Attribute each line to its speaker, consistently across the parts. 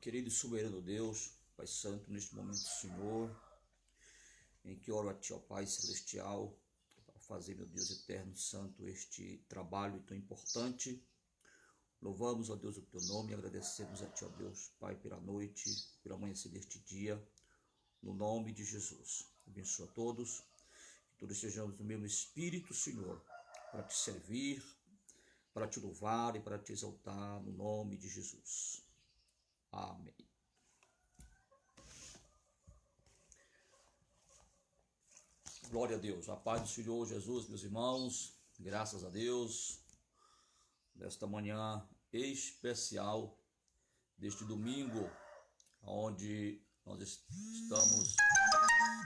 Speaker 1: querido e soberano Deus, Pai Santo, neste momento, Senhor, em que oro a Ti, ó Pai Celestial, para fazer, meu Deus eterno, santo, este trabalho tão importante. Louvamos, ó Deus, o Teu nome e agradecemos a Ti, ó Deus, Pai, pela noite, pelo amanhecer deste dia, no nome de Jesus. Abençoa a todos, que todos estejamos no mesmo Espírito, Senhor, para Te servir, para Te louvar e para Te exaltar, no nome de Jesus. Amém. Glória a Deus. A paz do Senhor Jesus, meus irmãos. Graças a Deus. Nesta manhã especial deste domingo, onde nós estamos,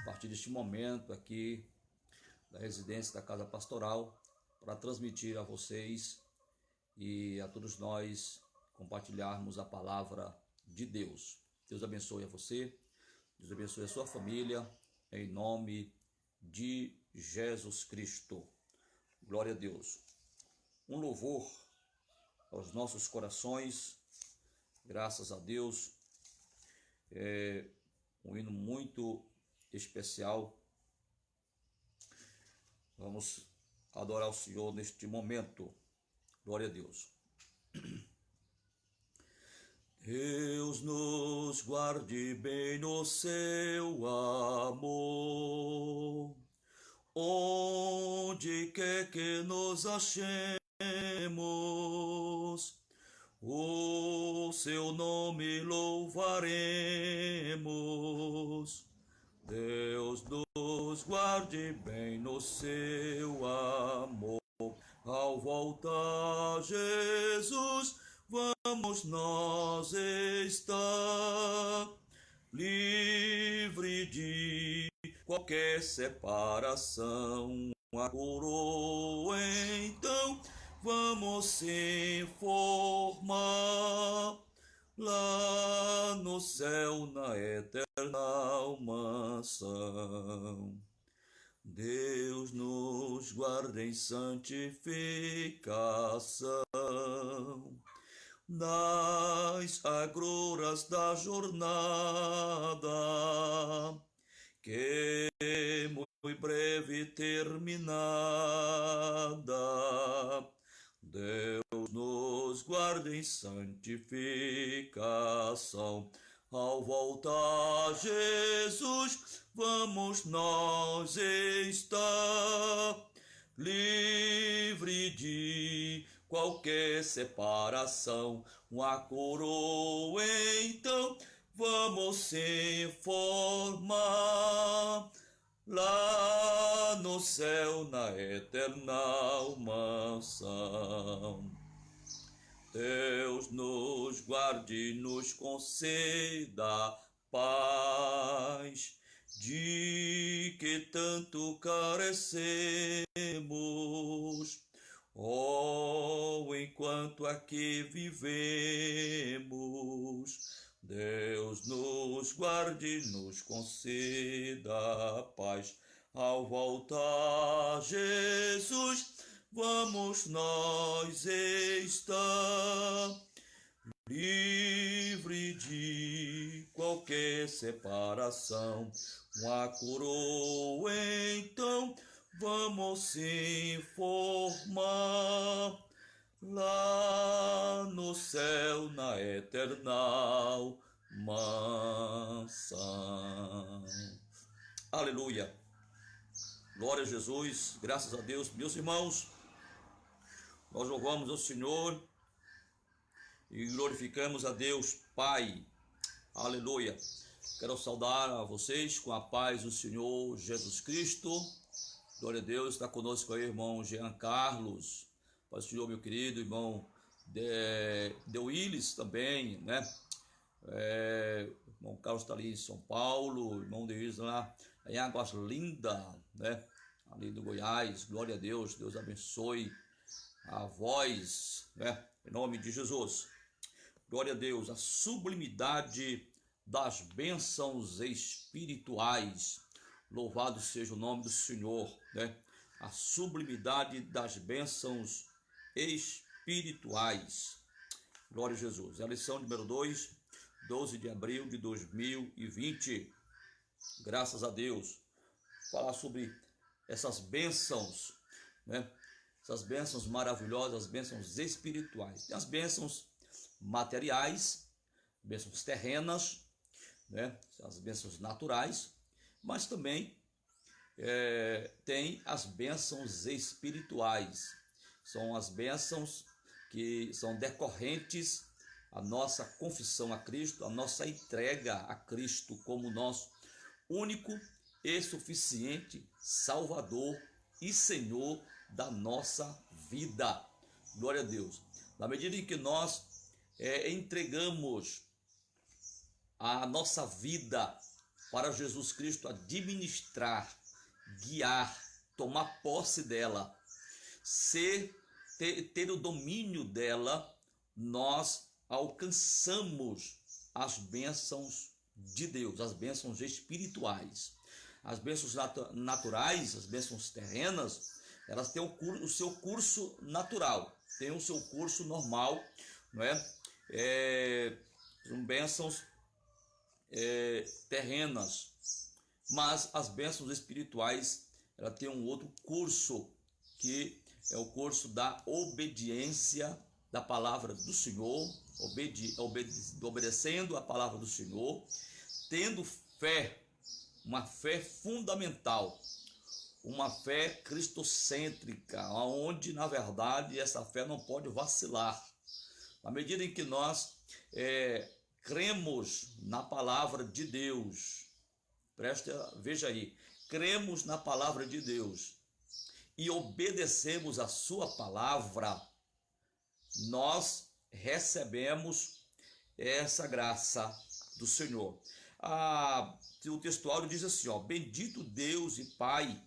Speaker 1: a partir deste momento aqui, da residência da Casa Pastoral, para transmitir a vocês e a todos nós compartilharmos a palavra de Deus. Deus abençoe a você, Deus abençoe a sua família, em nome de Jesus Cristo. Glória a Deus. Um louvor aos nossos corações, graças a Deus. É um hino muito especial. Vamos adorar o Senhor neste momento. Glória a Deus. Deus nos guarde bem no seu amor, onde quer que nos achemos, o seu nome louvaremos. Deus nos guarde bem no seu amor, ao voltar Jesus, vamos nós estar livre de qualquer separação. A coroa então vamos se formar lá no céu, na eterna mansão. Deus nos guarda em santificação nas agruras da jornada, que muito breve terminada. Deus nos guarda em santificação. Ao voltar Jesus, vamos nós estar livre de qualquer separação. Uma coroa então vamos se formar lá no céu, na eterna mansão. Deus nos guarde e nos conceda paz, de que tanto carecemos. Oh, enquanto aqui vivemos, Deus nos guarde e nos conceda paz. Ao voltar Jesus, vamos nós estar livre de qualquer separação. Uma coroa então vamos se formar lá no céu, na eterna mansão. Aleluia. Glória a Jesus, graças a Deus. Meus irmãos, nós louvamos ao Senhor e glorificamos a Deus Pai. Aleluia. Quero saudar a vocês com a paz do Senhor Jesus Cristo. Glória a Deus. Está conosco aí, irmão Jean Carlos. Paz do Senhor, meu querido irmão De Willis também, né? Irmão Carlos está ali em São Paulo, irmão De Willis lá em Águas Lindas, né? Ali do Goiás. Glória a Deus. Deus abençoe a voz, né? Em nome de Jesus. Glória a Deus. A sublimidade das bênçãos espirituais. Louvado seja o nome do Senhor, né? A sublimidade das bênçãos espirituais. Glória a Jesus. A lição número 2 12 de abril de 2020. Graças a Deus. Falar sobre essas bênçãos, né? Essas bênçãos maravilhosas, as bênçãos espirituais. Tem as bênçãos materiais, bênçãos terrenas, né? As bênçãos naturais, mas também tem as bênçãos espirituais. São as bênçãos que são decorrentes a nossa confissão a Cristo, a nossa entrega a Cristo como nosso único e suficiente Salvador e Senhor da nossa vida. Glória a Deus. Na medida em que nós entregamos a nossa vida para Jesus Cristo administrar, guiar, tomar posse dela, ter o domínio dela, nós alcançamos as bênçãos de Deus, as bênçãos espirituais. As bênçãos naturais, as bênçãos terrenas, elas têm o seu curso natural, têm o seu curso normal, não é? São bênçãos terrenas, mas as bênçãos espirituais, ela tem um outro curso, que é o curso da obediência da palavra do Senhor, obedecendo a palavra do Senhor, tendo fé, uma fé fundamental, uma fé cristocêntrica, onde na verdade essa fé não pode vacilar. Na medida em que nós cremos na palavra de Deus, veja aí, cremos na palavra de Deus e obedecemos a sua palavra, nós recebemos essa graça do Senhor. O textuário diz assim, bendito Deus e Pai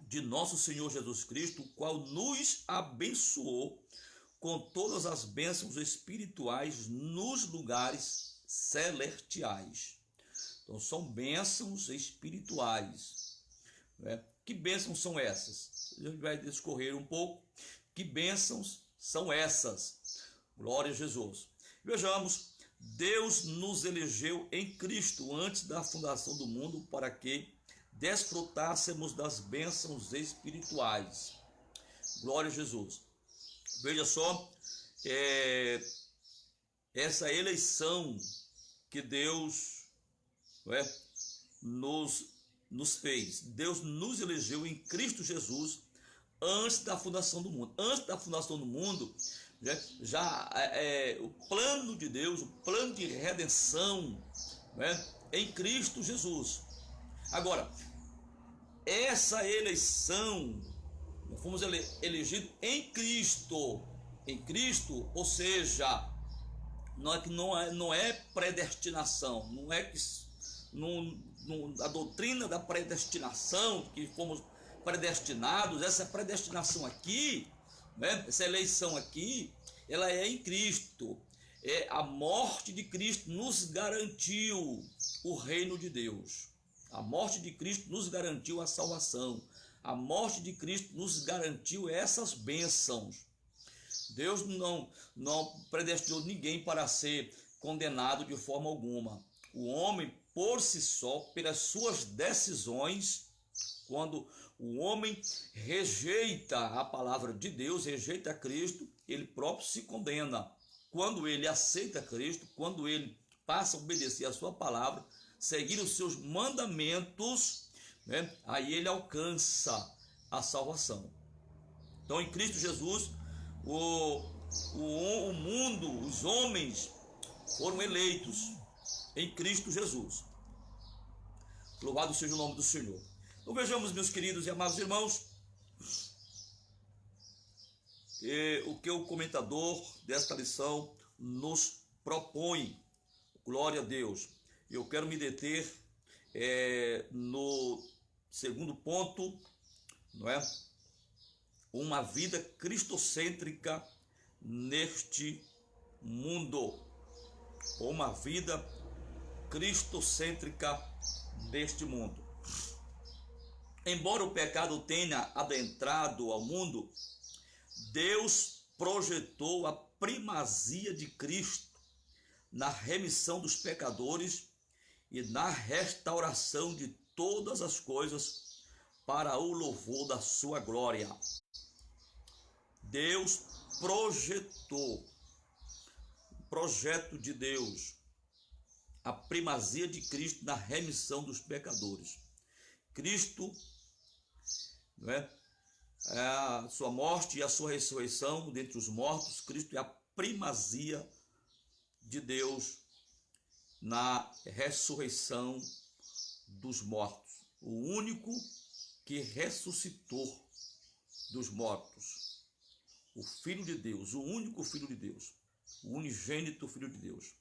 Speaker 1: de nosso Senhor Jesus Cristo, o qual nos abençoou com todas as bênçãos espirituais nos lugares celestiais. Então são bênçãos espirituais, né? Que bênçãos são essas? A gente vai discorrer um pouco. Que bênçãos são essas? Glória a Jesus. Vejamos, Deus nos elegeu em Cristo antes da fundação do mundo para que desfrutássemos das bênçãos espirituais. Glória a Jesus. Veja só, essa eleição que Deus nos fez. Deus nos elegeu em Cristo Jesus antes da fundação do mundo. Antes da fundação do mundo, o plano de Deus, o plano de redenção, em Cristo Jesus. Agora, essa eleição, nós fomos elegidos em Cristo, ou seja, não é predestinação, não é que a doutrina da predestinação, que fomos predestinados, essa predestinação aqui, essa eleição aqui, ela é em Cristo. A morte de Cristo nos garantiu o reino de Deus. A morte de Cristo nos garantiu a salvação. A morte de Cristo nos garantiu essas bênçãos. Deus não predestinou ninguém para ser condenado de forma alguma. O homem, por si só, pelas suas decisões, quando o homem rejeita a palavra de Deus, rejeita Cristo, ele próprio se condena. Quando ele aceita Cristo, quando ele passa a obedecer a sua palavra, seguir os seus mandamentos, aí ele alcança a salvação. Então, em Cristo Jesus, o mundo, os homens foram eleitos em Cristo Jesus. Louvado seja o nome do Senhor. Então vejamos, meus queridos e amados irmãos, o que o comentador desta lição nos propõe. Glória a Deus. Eu quero me deter no segundo ponto, uma vida cristocêntrica neste mundo. Uma vida cristocêntrica neste mundo. Embora o pecado tenha adentrado ao mundo, Deus projetou a primazia de Cristo na remissão dos pecadores e na restauração de todas as coisas para o louvor da sua glória. Deus projetou, projeto de Deus, a primazia de Cristo na remissão dos pecadores. Cristo, não é? A sua morte e a sua ressurreição dentre os mortos, Cristo é a primazia de Deus na ressurreição dos mortos. O único que ressuscitou dos mortos. O Filho de Deus, o único Filho de Deus, o unigênito Filho de Deus,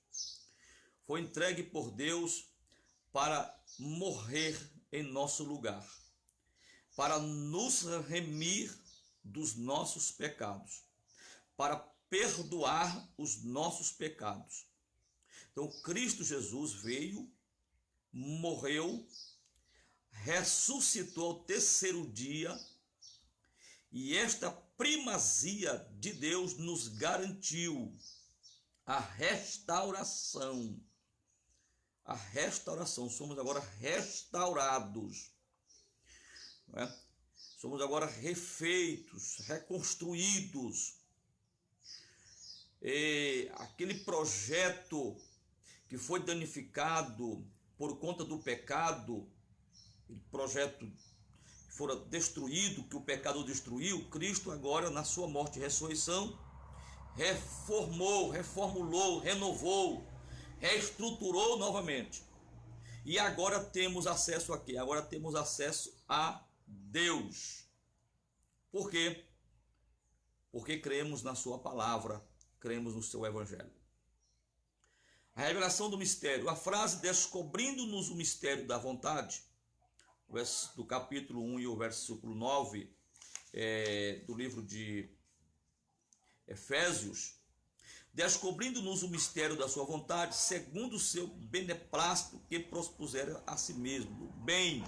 Speaker 1: foi entregue por Deus para morrer em nosso lugar, para nos remir dos nossos pecados, para perdoar os nossos pecados. Então, Cristo Jesus veio, morreu, ressuscitou ao terceiro dia, e esta primazia de Deus nos garantiu a restauração. A restauração, somos agora restaurados, não é? Somos agora refeitos, reconstruídos. E aquele projeto que foi danificado por conta do pecado, aquele projeto que fora destruído, que o pecado destruiu, Cristo agora na sua morte e ressurreição reformou, reformulou, renovou, reestruturou novamente. E agora temos acesso a quê? Agora temos acesso a Deus. Por quê? Porque cremos na sua palavra, cremos no seu evangelho. A revelação do mistério, a frase descobrindo-nos o mistério da vontade, do capítulo 1 e o versículo 9 do livro de Efésios, descobrindo-nos o mistério da sua vontade, segundo o seu beneplácito que prospusera a si mesmo. O bem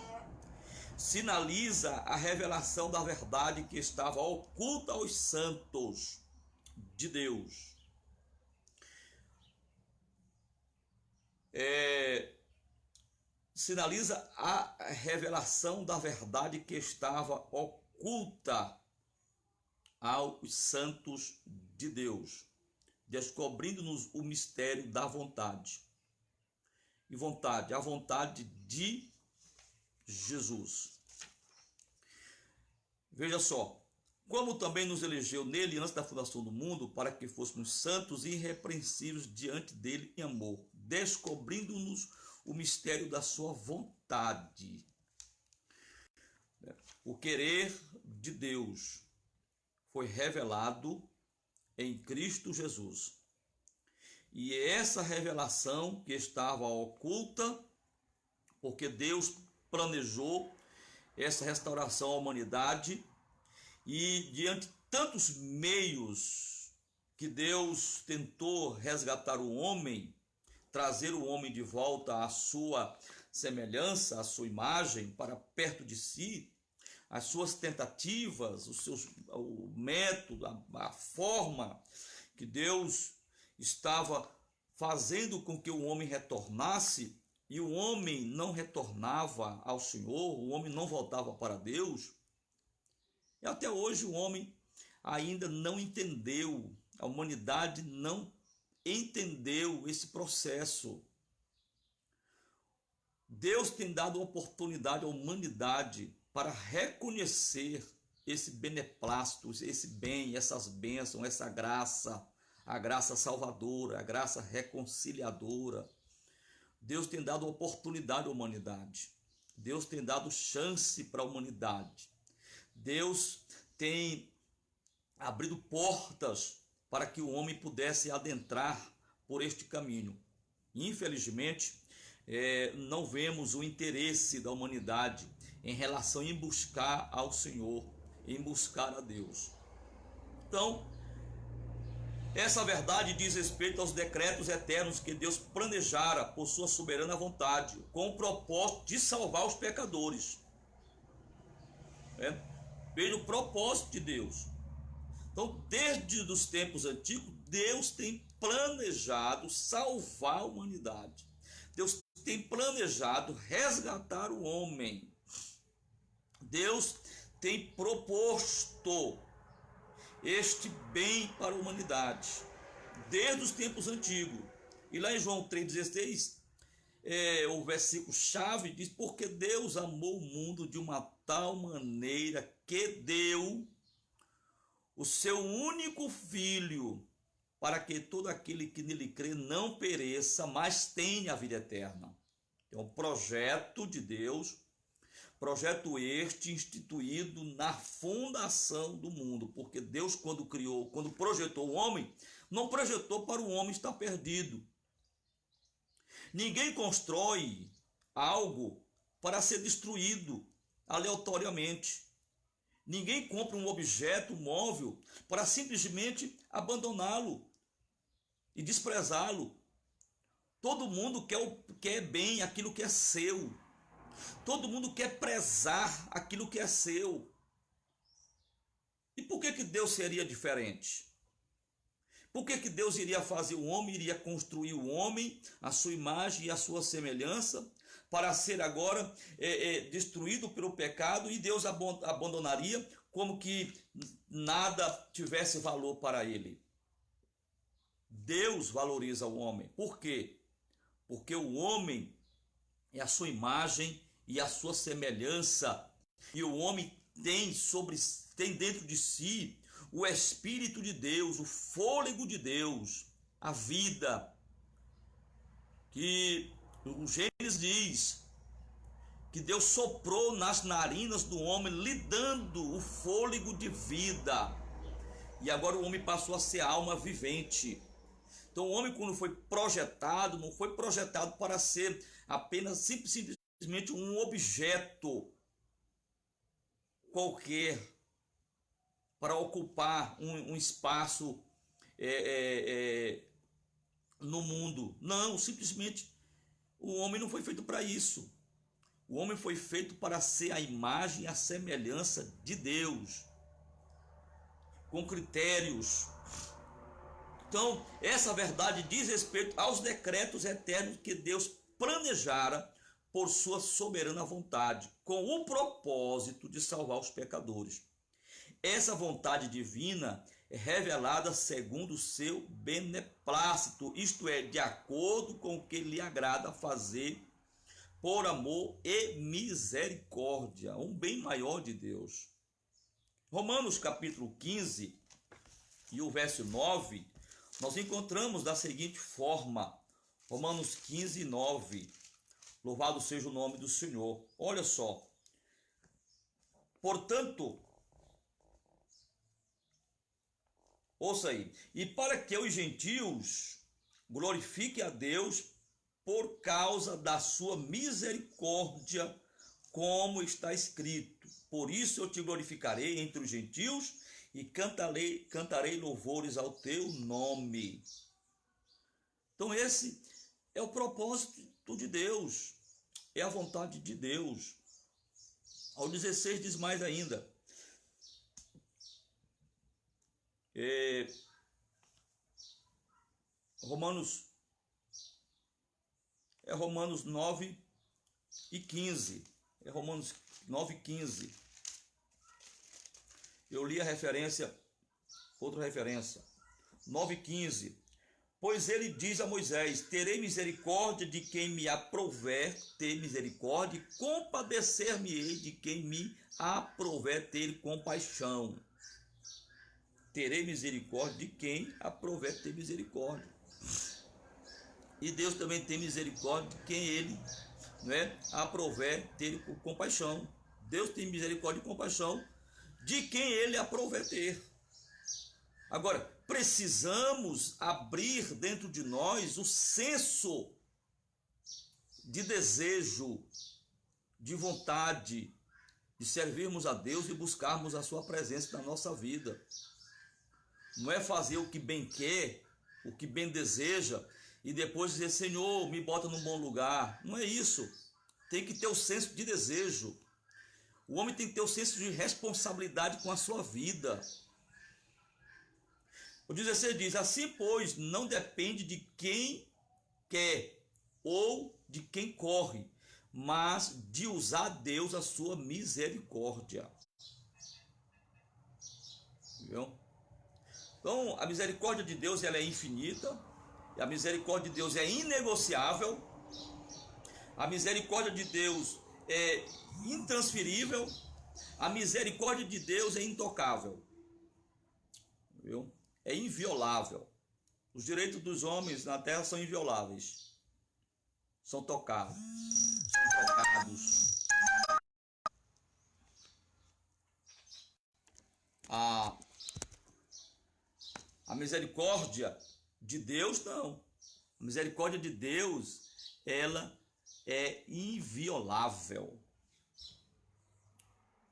Speaker 1: sinaliza a revelação da verdade que estava oculta aos santos de Deus. Sinaliza a revelação da verdade que estava oculta aos santos de Deus, descobrindo-nos o mistério da vontade. E vontade, a vontade de Jesus. Veja só, como também nos elegeu nele antes da fundação do mundo, para que fôssemos santos e irrepreensíveis diante dele em amor, descobrindo-nos o mistério da sua vontade. O querer de Deus foi revelado em Cristo Jesus. E essa revelação que estava oculta, porque Deus planejou essa restauração à humanidade, e diante de tantos meios que Deus tentou resgatar o homem, trazer o homem de volta à sua semelhança, à sua imagem, para perto de si, as suas tentativas, o método, a forma que Deus estava fazendo com que o homem retornasse, e o homem não retornava ao Senhor, o homem não voltava para Deus. E até hoje o homem ainda não entendeu, a humanidade não entendeu esse processo. Deus tem dado oportunidade à humanidade para reconhecer esse beneplácito, esse bem, essas bênçãos, essa graça, a graça salvadora, a graça reconciliadora. Deus tem dado oportunidade à humanidade. Deus tem dado chance para a humanidade. Deus tem abrido portas para que o homem pudesse adentrar por este caminho. Infelizmente, não vemos o interesse da humanidade em relação em buscar ao Senhor, em buscar a Deus. Então, essa verdade diz respeito aos decretos eternos que Deus planejara por sua soberana vontade, com o propósito de salvar os pecadores. Veja o propósito de Deus. Então, desde os tempos antigos, Deus tem planejado salvar a humanidade. Deus tem planejado resgatar o homem. Deus tem proposto este bem para a humanidade desde os tempos antigos. E lá em João 3,16, o versículo chave diz: porque Deus amou o mundo de uma tal maneira que deu o seu único filho, para que todo aquele que nele crê não pereça, mas tenha a vida eterna. É um projeto de Deus, projeto este instituído na fundação do mundo, porque Deus, quando projetou o homem, não projetou para o homem estar perdido. Ninguém constrói algo para ser destruído aleatoriamente. Ninguém compra um objeto móvel para simplesmente abandoná-lo e desprezá-lo. Todo mundo quer bem aquilo que é seu. Todo mundo quer prezar aquilo que é seu. E por que Deus seria diferente? Por que Deus iria fazer o homem, iria construir o homem, a sua imagem e a sua semelhança, para ser agora destruído pelo pecado, e Deus abandonaria como que nada tivesse valor para ele? Deus valoriza o homem. Por quê? Porque o homem é a sua imagem e a sua semelhança, e o homem tem dentro de si o Espírito de Deus, o fôlego de Deus, a vida, que o Gênesis diz que Deus soprou nas narinas do homem, lhe dando o fôlego de vida, e agora o homem passou a ser alma vivente. Então o homem, quando foi projetado, não foi projetado para ser apenas simplesmente um objeto qualquer, para ocupar um espaço no mundo. Não, simplesmente o homem não foi feito para isso. O homem foi feito para ser a imagem e a semelhança de Deus, com critérios. Então, essa verdade diz respeito aos decretos eternos que Deus planejara por sua soberana vontade, com o propósito de salvar os pecadores. Essa vontade divina é revelada segundo o seu beneplácito, isto é, de acordo com o que lhe agrada fazer, por amor e misericórdia, um bem maior de Deus. Romanos capítulo 15 e o verso 9, nós encontramos da seguinte forma, Romanos 15, 9, louvado seja o nome do Senhor. Olha só, portanto, ouça aí, e para que os gentios glorifiquem a Deus por causa da sua misericórdia, como está escrito: por isso eu te glorificarei entre os gentios e cantarei louvores ao teu nome. Então esse é o propósito de Deus, é a vontade de Deus. Ao 16 diz mais ainda, Romanos 9 e 15. É Romanos 9 e 15. Eu li a referência, outra referência. 9 e 15. Pois ele diz a Moisés: terei misericórdia de quem me aprouver ter misericórdia, e compadecer-me-ei de quem me aprouver ter compaixão. Terei misericórdia de quem aprouver ter misericórdia. E Deus também tem misericórdia de quem ele aprouver ter compaixão. Deus tem misericórdia e compaixão de quem ele aprouver ter. Agora, precisamos abrir dentro de nós o senso de desejo, de vontade, de servirmos a Deus e buscarmos a sua presença na nossa vida. Não é fazer o que bem quer, o que bem deseja, e depois dizer: Senhor, me bota num bom lugar. Não é isso. Tem que ter o senso de desejo. O homem tem que ter o senso de responsabilidade com a sua vida. O 16 diz: assim, pois, não depende de quem quer ou de quem corre, mas de usar Deus a sua misericórdia. Viu? Então, a misericórdia de Deus, ela é infinita, e a misericórdia de Deus é inegociável, a misericórdia de Deus é intransferível, a misericórdia de Deus é intocável, viu? É inviolável. Os direitos dos homens na terra são invioláveis, são tocados, são tocados. A misericórdia de Deus, não. A misericórdia de Deus, ela é inviolável.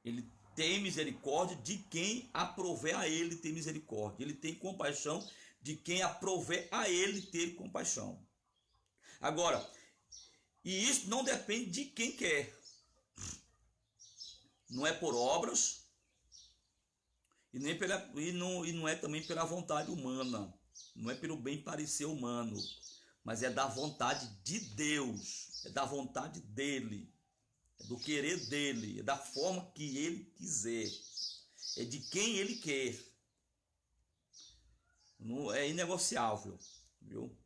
Speaker 1: Ele tem misericórdia de quem aprover a ele ter misericórdia. Ele tem compaixão de quem aprover a ele ter compaixão. Agora, e isso não depende de quem quer. Não é por obras e não é também pela vontade humana. Não é pelo bem parecer humano, mas é da vontade de Deus, é da vontade dele, é do querer dele, é da forma que ele quiser, é de quem ele quer. Não é inegociável, viu?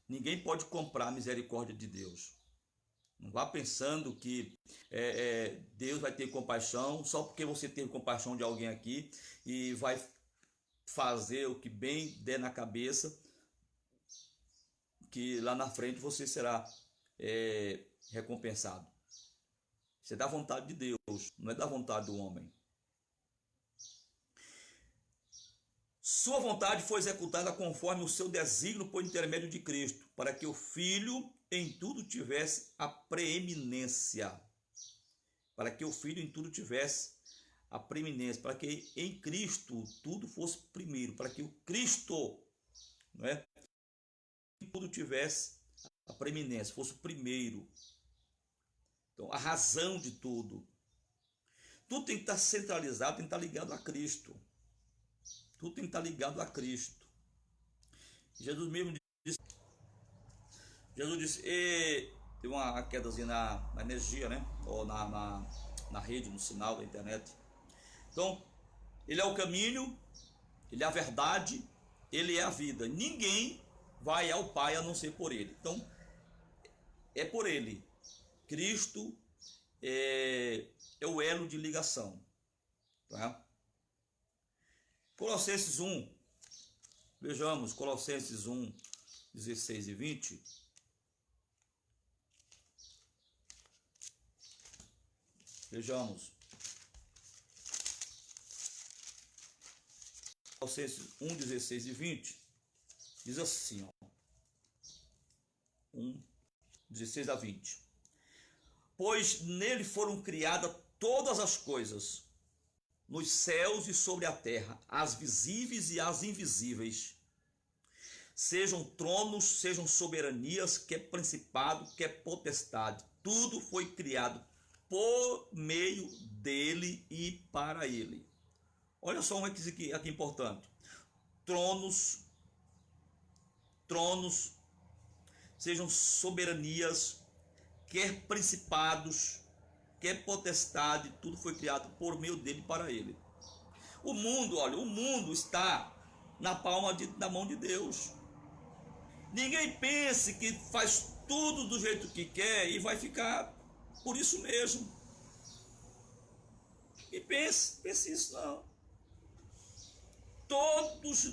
Speaker 1: Ninguém pode comprar a misericórdia de Deus. Não vá pensando que Deus vai ter compaixão só porque você teve compaixão de alguém aqui e vai fazer o que bem der na cabeça, que lá na frente você será recompensado. Isso é da vontade de Deus, não é da vontade do homem. Sua vontade foi executada conforme o seu desígnio por intermédio de Cristo, para que o Filho em tudo tivesse a preeminência. Para que o Filho em tudo tivesse a preeminência, para que em Cristo tudo fosse primeiro, para que o Cristo, não é, em tudo tivesse a preeminência, fosse o primeiro. Então, a razão de tudo. Tudo tem que estar centralizado, tem que estar ligado a Cristo. Tudo tem que estar ligado a Cristo. Jesus mesmo disse, tem uma quedazinha na energia, né? Ou na rede, no sinal da internet. Então, ele é o caminho, ele é a verdade, ele é a vida. Ninguém vai ao Pai a não ser por ele. Então, é por ele. Cristo é o elo de ligação. Tá? Colossenses 1, vejamos, Colossenses 1, 16 e 20. Vejamos. Colossenses 1, 16 e 20. Diz assim, ó. 1, 16 a 20. Pois nele foram criadas todas as coisas, nos céus e sobre a terra, as visíveis e as invisíveis. Sejam tronos, sejam soberanias, quer principado, quer potestade. Tudo foi criado por meio dele e para ele. Olha só um requisito aqui importante. Tronos, sejam soberanias, quer principados, quer potestade, tudo foi criado por meio dele e para ele. O mundo, olha, o mundo está na palma da mão de Deus. Ninguém pense que faz tudo do jeito que quer e vai ficar por isso mesmo. E pense isso não. Todos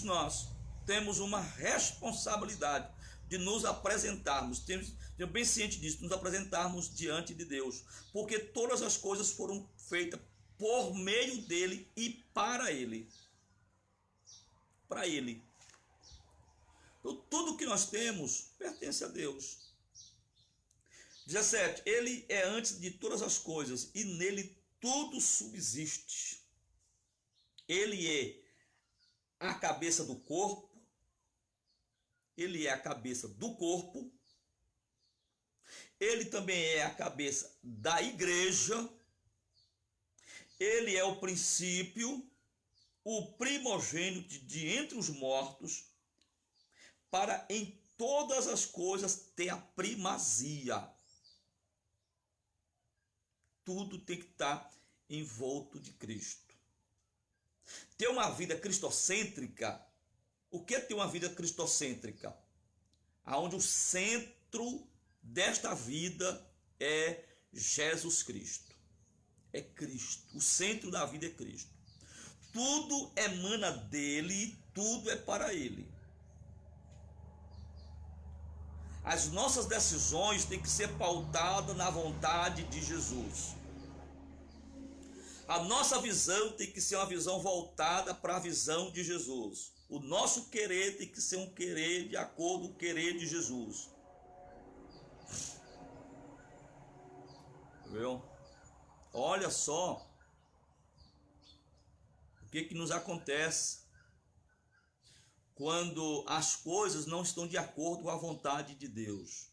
Speaker 1: nós temos uma responsabilidade de nos apresentarmos, temos bem ciente disso, nos apresentarmos diante de Deus, porque todas as coisas foram feitas por meio dele e para ele. Para ele. Então, tudo que nós temos pertence a Deus. 17. Ele é antes de todas as coisas e nele tudo subsiste. Ele é a cabeça do corpo. Ele é a cabeça do corpo. Ele também é a cabeça da igreja. Ele é o princípio. o primogênito de entre os mortos, para em todas as coisas ter a primazia. Tudo tem que estar envolto de Cristo. Ter uma vida cristocêntrica. O que é ter uma vida cristocêntrica? Onde o centro desta vida é Jesus Cristo. É Cristo. O centro da vida é Cristo. Tudo emana dele, tudo é para ele. As nossas decisões têm que ser pautadas na vontade de Jesus. A nossa visão tem que ser uma visão voltada para a visão de Jesus. O nosso querer tem que ser um querer de acordo com o querer de Jesus. Viu? Olha só o que nos acontece quando as coisas não estão de acordo com a vontade de Deus.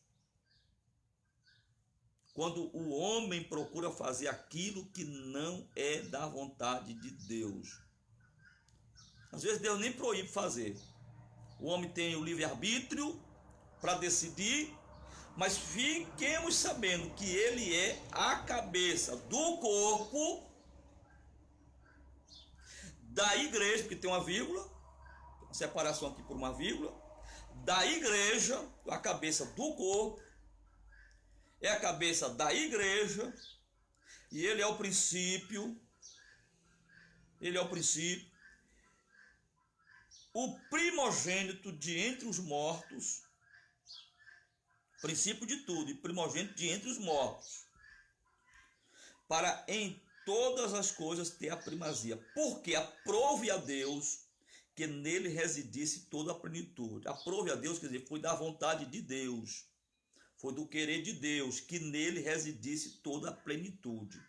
Speaker 1: Quando o homem procura fazer aquilo que não é da vontade de Deus. Às vezes Deus nem proíbe fazer. O homem tem o livre-arbítrio para decidir, mas fiquemos sabendo que ele é a cabeça do corpo da igreja, porque tem uma vírgula, uma separação aqui por uma vírgula, da igreja, a cabeça do corpo, é a cabeça da igreja, e ele é o princípio, o primogênito de entre os mortos, princípio de tudo, e primogênito de entre os mortos, para em todas as coisas ter a primazia, porque aprove a Deus que nele residisse toda a plenitude. Aprove a Deus, quer dizer, foi da vontade de Deus, foi do querer de Deus, que nele residisse toda a plenitude.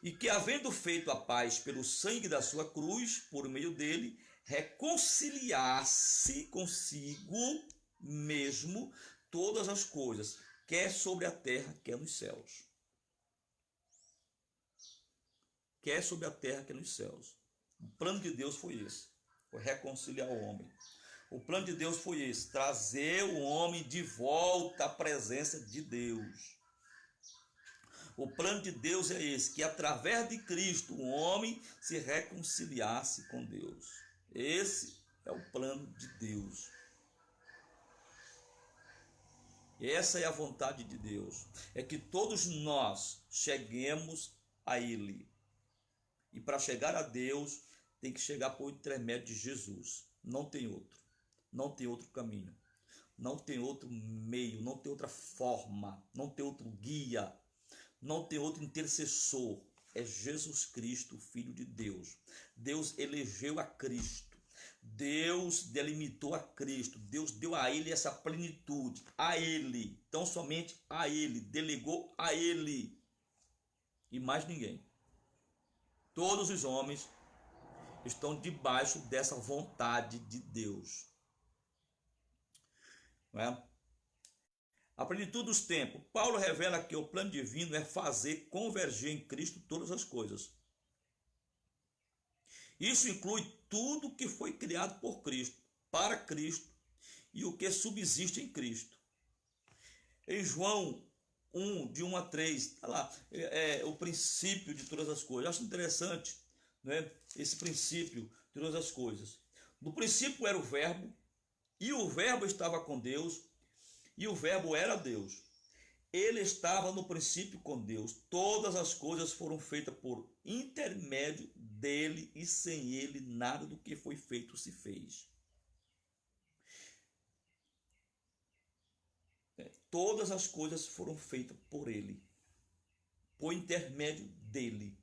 Speaker 1: E que, havendo feito a paz pelo sangue da sua cruz, por meio dele, reconciliasse consigo mesmo todas as coisas, quer sobre a terra, quer nos céus. Quer sobre a terra, quer nos céus. O plano de Deus foi esse, foi reconciliar o homem. O plano de Deus foi esse, trazer o homem de volta à presença de Deus. O plano de Deus é esse, que através de Cristo o homem se reconciliasse com Deus. Esse é o plano de Deus. Essa é a vontade de Deus. É que todos nós cheguemos a Ele. E para chegar a Deus, tem que chegar por intermédio de Jesus. Não tem outro. Não tem outro caminho. Não tem outro meio. Não tem outra forma. Não tem outro guia. Não tem outro intercessor. É Jesus Cristo, Filho de Deus. Deus elegeu a Cristo. Deus delimitou a Cristo. Deus deu a Ele essa plenitude. A Ele. Então somente a Ele. Delegou a Ele. E mais ninguém. Todos os homens estão debaixo dessa vontade de Deus. Não é? A plenitude dos tempos. Paulo revela que o plano divino é fazer converger em Cristo todas as coisas. Isso inclui tudo que foi criado por Cristo, para Cristo e o que subsiste em Cristo. Em João 1, de 1 a 3, está lá o princípio de todas as coisas. Eu acho interessante, né, esse princípio de todas as coisas. No princípio era o verbo, e o verbo estava com Deus, e o verbo era Deus. Ele estava no princípio com Deus. Todas as coisas foram feitas por intermédio dele, e sem ele nada do que foi feito se fez. Todas as coisas foram feitas por ele, por intermédio dele,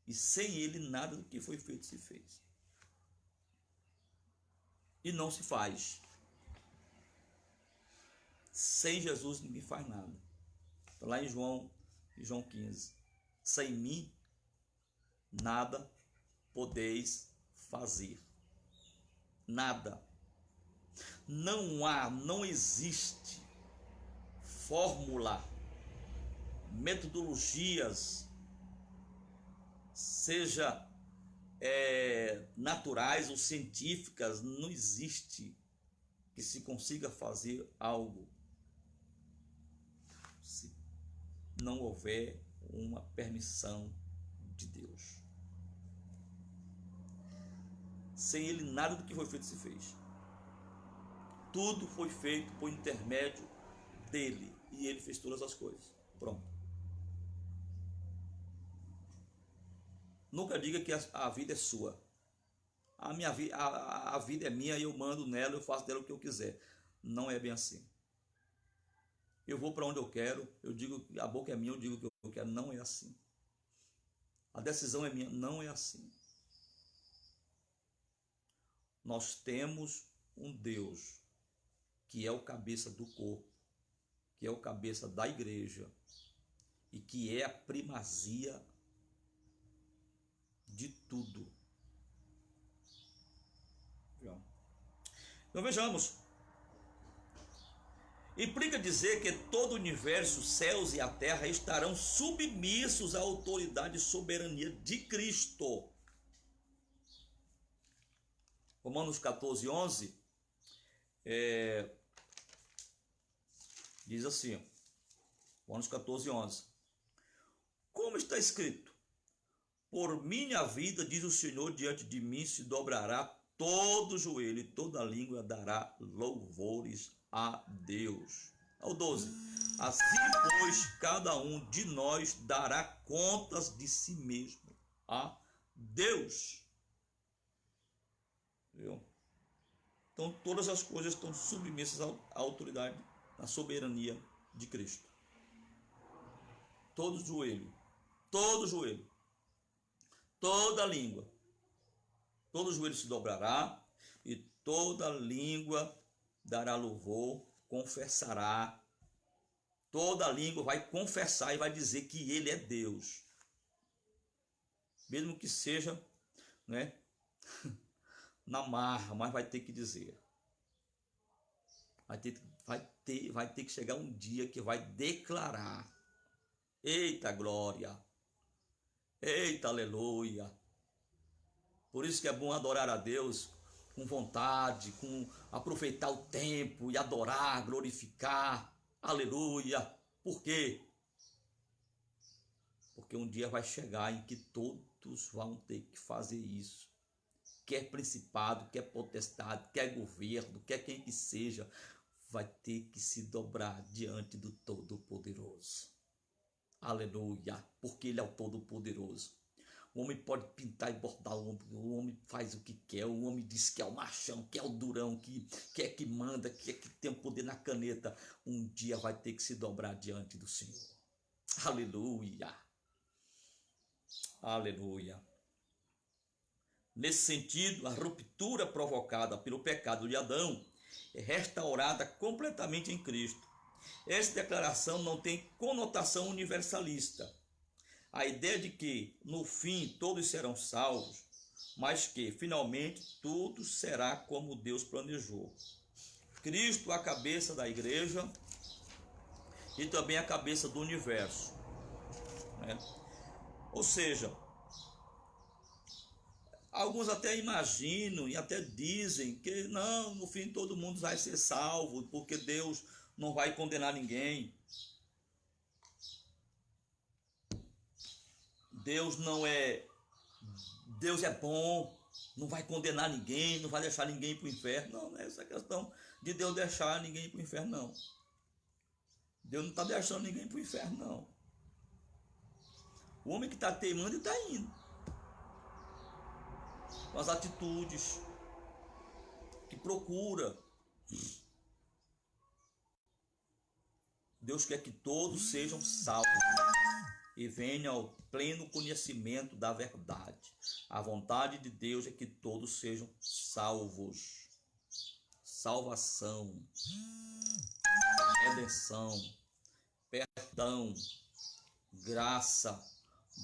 Speaker 1: e sem ele nada do que foi feito se fez. E não se faz. Sem Jesus ninguém faz nada. Está lá em João 15. Sem mim nada podeis fazer. Nada. Não existe fórmula, metodologias, seja naturais ou científicas, não existe que se consiga fazer algo se não houver uma permissão de Deus. Sem Ele, nada do que foi feito se fez. Tudo foi feito por intermédio dele, e Ele fez todas as coisas. Pronto. Nunca diga que a vida é sua. A vida é minha, eu mando nela, eu faço dela o que eu quiser. Não é bem assim. Eu vou para onde eu quero, eu digo, a boca é minha, eu digo o que eu quero. Não é assim. A decisão é minha, não é assim. Nós temos um Deus que é o cabeça do corpo, que é o cabeça da igreja e que é a primazia de tudo. Então vejamos. Implica dizer que todo o universo, os céus e a terra estarão submissos à autoridade e soberania de Cristo. Romanos 14, 11 diz assim, Romanos 14, 11. Como está escrito? Por minha vida, diz o Senhor, diante de mim se dobrará todo joelho e toda língua dará louvores a Deus. Ao 12. Assim, pois, cada um de nós dará contas de si mesmo a Deus. Viu? Então, todas as coisas estão submissas à autoridade, à soberania de Cristo. Todo joelho, toda língua, todo joelho se dobrará e toda língua dará louvor, confessará. Toda língua vai confessar e vai dizer que Ele é Deus. Mesmo que seja, né, na marra, mas vai ter que dizer. Vai ter que chegar um dia que vai declarar. Eita glória! Eita aleluia! Por isso que é bom adorar a Deus com vontade, com aproveitar o tempo e adorar, glorificar. Aleluia! Por quê? Porque um dia vai chegar em que todos vão ter que fazer isso. Quer principado, quer potestade, quer governo, quer quem que seja, vai ter que se dobrar diante do Todo-Poderoso. Aleluia! Porque Ele é o Todo-Poderoso. O homem pode pintar e bordar, o homem faz o que quer, o homem diz que é o machão, que é o durão, que é que manda, que é que tem o poder na caneta. Um dia vai ter que se dobrar diante do Senhor. Aleluia! Aleluia! Nesse sentido, a ruptura provocada pelo pecado de Adão é restaurada completamente em Cristo. Essa declaração não tem conotação universalista. A ideia de que, no fim, todos serão salvos, mas que, finalmente, tudo será como Deus planejou. Cristo, a cabeça da igreja e também a cabeça do universo. Né? Ou seja, alguns até imaginam e até dizem que não, no fim todo mundo vai ser salvo, porque Deus não vai condenar ninguém. Deus é bom, não vai condenar ninguém, não vai deixar ninguém para o inferno. Não, não é essa questão de Deus deixar ninguém para o inferno, não. Deus não está deixando ninguém para o inferno, não. O homem que está teimando está indo. Com as atitudes que procura. Deus quer que todos sejam salvos e venham ao pleno conhecimento da verdade. A vontade de Deus é que todos sejam salvos. Salvação, redenção, perdão, graça,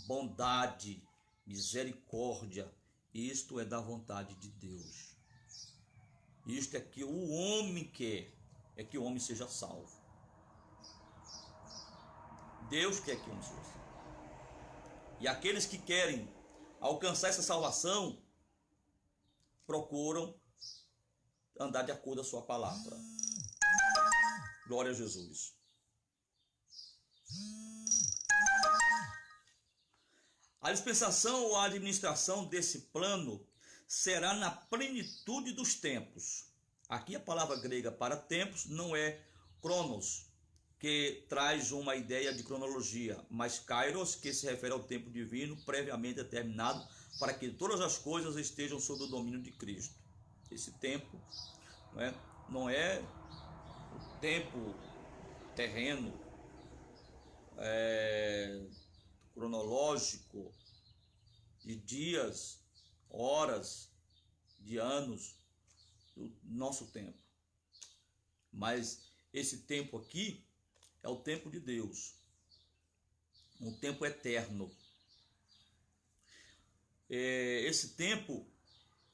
Speaker 1: bondade, misericórdia. Isto é da vontade de Deus. Isto é que o homem quer, é que o homem seja salvo. Deus quer que o homem seja salvo. E aqueles que querem alcançar essa salvação, procuram andar de acordo com a sua palavra. Glória a Jesus. A dispensação ou a administração desse plano será na plenitude dos tempos. Aqui a palavra grega para tempos não é cronos, que traz uma ideia de cronologia, mas kairos, que se refere ao tempo divino previamente determinado para que todas as coisas estejam sob o domínio de Cristo. Esse tempo não é o tempo terreno, cronológico, de dias, horas, de anos, do nosso tempo. Mas esse tempo aqui é o tempo de Deus, um tempo eterno. Esse tempo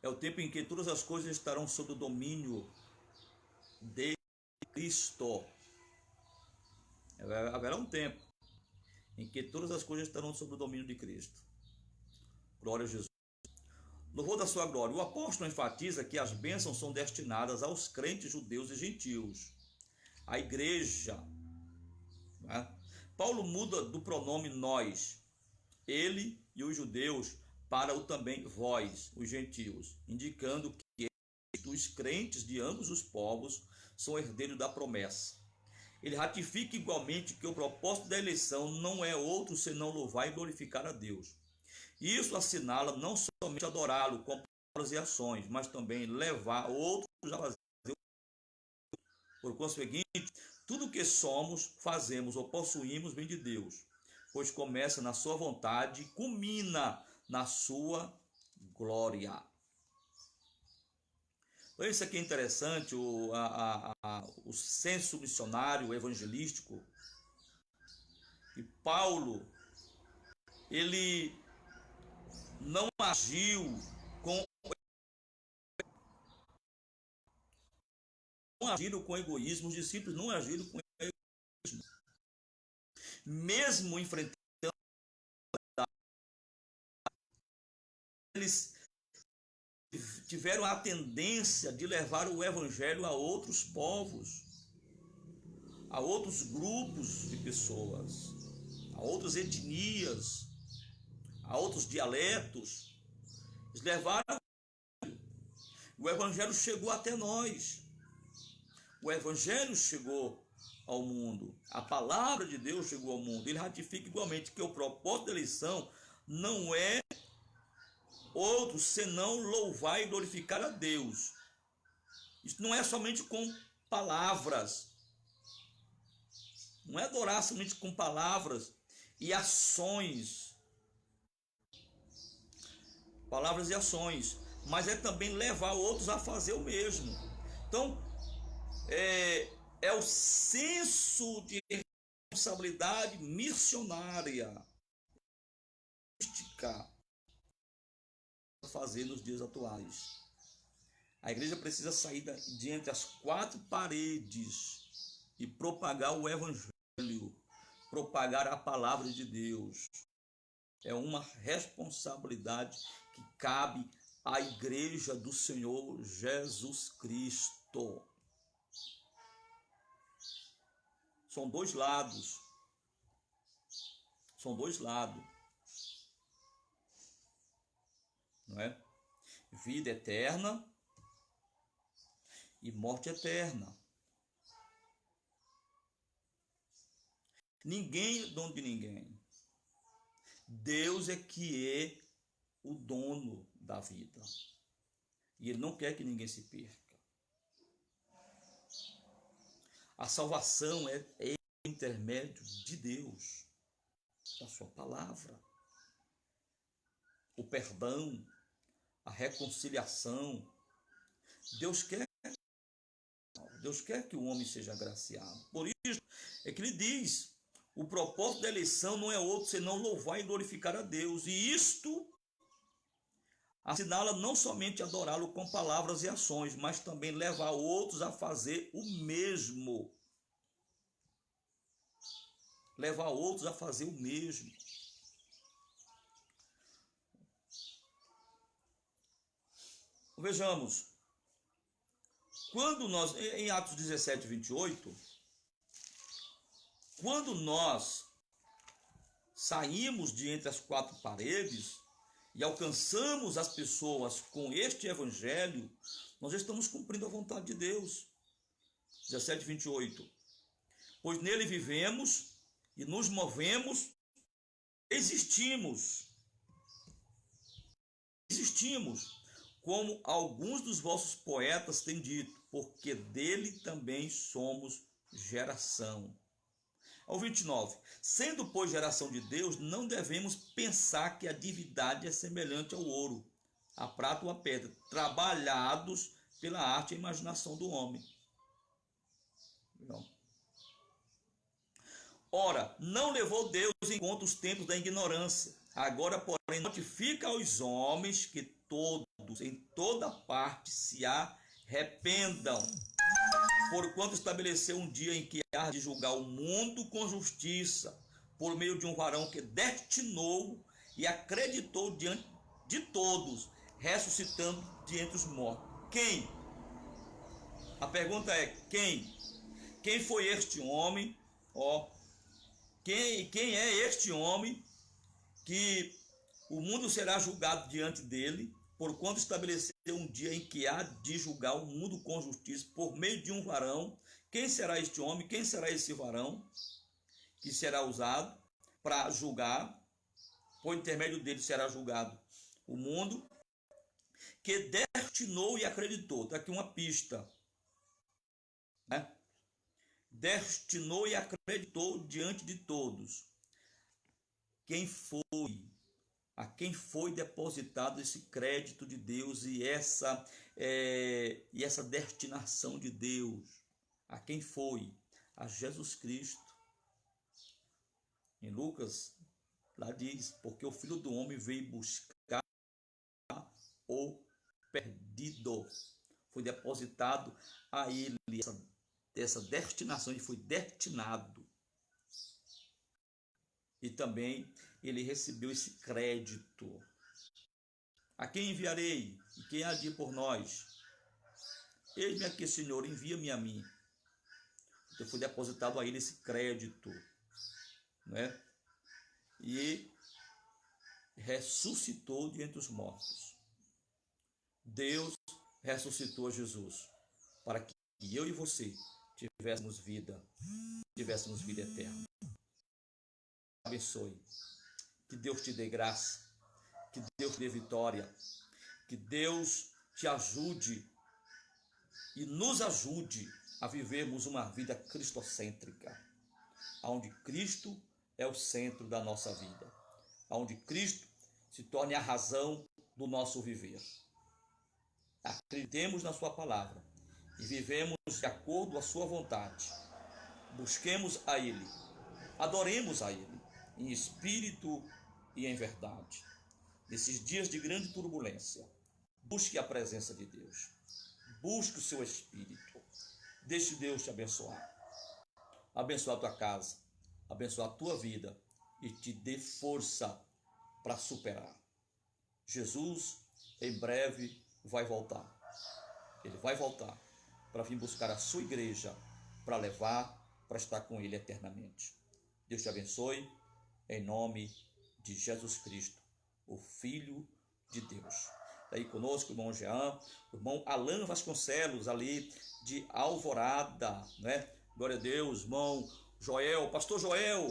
Speaker 1: é o tempo em que todas as coisas estarão sob o domínio de Cristo. Haverá um tempo em que todas as coisas estarão sob o domínio de Cristo. Glória a Jesus. Louvor da sua glória. O apóstolo enfatiza que as bênçãos são destinadas aos crentes judeus e gentios, a igreja. Paulo muda do pronome nós, ele e os judeus, para o também vós, os gentios, indicando que os crentes de ambos os povos são herdeiros da promessa. Ele ratifica igualmente que o propósito da eleição não é outro senão louvar e glorificar a Deus. Isso assinala não somente adorá-lo com palavras e ações, mas também levar outros a fazer. Por conseguinte, tudo o que somos, fazemos ou possuímos vem de Deus, pois começa na sua vontade e culmina na sua glória. Então, isso aqui é interessante, o senso missionário evangelístico. E Paulo, ele não agiu com egoísmo, os discípulos não agiram com egoísmo. Mesmo enfrentando, eles tiveram a tendência de levar o evangelho a outros povos, a outros grupos de pessoas, a outras etnias, a outros dialetos. Eles levaram. O evangelho chegou até nós. O evangelho chegou ao mundo. A palavra de Deus chegou ao mundo. Ele ratifica igualmente que o propósito da eleição não é outro senão louvar e glorificar a Deus. Isso não é somente com palavras. Não é adorar somente com palavras e ações. Palavras e ações. Mas é também levar outros a fazer o mesmo. Então, é o senso de responsabilidade missionária a fazer nos dias atuais. A igreja precisa sair de entre as quatro paredes e propagar o evangelho, propagar a palavra de Deus. É uma responsabilidade que cabe à igreja do Senhor Jesus Cristo. São dois lados. São dois lados. Não é? Vida eterna e morte eterna. Ninguém é dono de ninguém. Deus é que é o dono da vida. E Ele não quer que ninguém se perca. A salvação é intermédio de Deus, da sua palavra. O perdão, a reconciliação. Deus quer que o homem seja agraciado. Por isso é que ele diz: o propósito da eleição não é outro senão louvar e glorificar a Deus. E isto assinala não somente adorá-lo com palavras e ações, mas também levar outros a fazer o mesmo. Levar outros a fazer o mesmo. Vejamos, quando nós, em Atos 17, 28, quando nós saímos de entre as quatro paredes e alcançamos as pessoas com este evangelho, nós estamos cumprindo a vontade de Deus. 17, 28. Pois nele vivemos e nos movemos, existimos, como alguns dos vossos poetas têm dito, porque dele também somos geração. Ao 29, sendo, pois, geração de Deus, não devemos pensar que a divindade é semelhante ao ouro, a prata ou a pedra, trabalhados pela arte e imaginação do homem. Não. Ora, não levou Deus em conta os tempos da ignorância. Agora, porém, notifica aos homens que todos, em toda parte, se arrependam, porquanto estabeleceu um dia em que há de julgar o mundo com justiça, por meio de um varão que destinou e acreditou diante de todos, ressuscitando de entre os mortos. Quem? A pergunta é quem? Quem foi este homem? Quem é este homem que o mundo será julgado diante dele, porquanto estabeleceu um dia em que há de julgar o mundo com justiça por meio de um varão? Quem será este homem? Quem será esse varão que será usado para julgar? Por intermédio dele será julgado o mundo, que destinou e acreditou. Está aqui uma pista, né? Destinou e acreditou diante de todos. Quem foi? A quem foi depositado esse crédito de Deus e essa destinação de Deus? A quem foi? A Jesus Cristo. Em Lucas, lá diz, porque o Filho do Homem veio buscar o perdido. Foi depositado a ele essa destinação, ele foi destinado. E também ele recebeu esse crédito. A quem enviarei? E quem há de ir por nós? Eis-me aqui, Senhor, envia-me a mim. Então foi depositado a ele esse crédito, né? E ressuscitou de entre os mortos. Deus ressuscitou a Jesus para que eu e você tivéssemos vida eterna. Abençoe. Que Deus te dê graça, que Deus te dê vitória, que Deus te ajude e nos ajude a vivermos uma vida cristocêntrica, onde Cristo é o centro da nossa vida, onde Cristo se torne a razão do nosso viver. Acreditemos na sua palavra e vivemos de acordo com a sua vontade. Busquemos a Ele, adoremos a Ele, em espírito e em verdade. Nesses dias de grande turbulência, busque a presença de Deus, busque o seu espírito, deixe Deus te abençoar, abençoar a tua casa, abençoar a tua vida e te dê força para superar. Jesus em breve vai voltar. Ele vai voltar para vir buscar a sua igreja, para levar, para estar com Ele eternamente. Deus te abençoe, em nome de Jesus Cristo, o Filho de Deus. Está aí conosco o irmão Jean, o irmão Alan Vasconcelos, ali de Alvorada, né? Glória a Deus, irmão Joel, pastor Joel,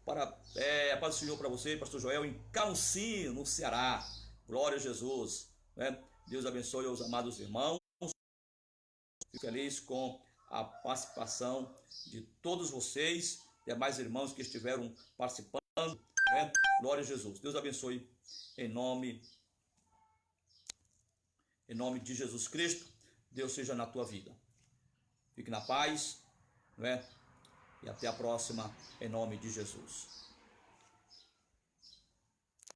Speaker 1: a paz do Senhor para você, pastor Joel, em Camusim, no Ceará. Glória a Jesus, né? Deus abençoe os amados irmãos. Fico feliz com a participação de todos vocês, demais irmãos que estiveram participando, né? Glória a Jesus. Deus abençoe em nome de Jesus Cristo. Deus seja na tua vida. Fique na paz, né? E até a próxima, em nome de Jesus.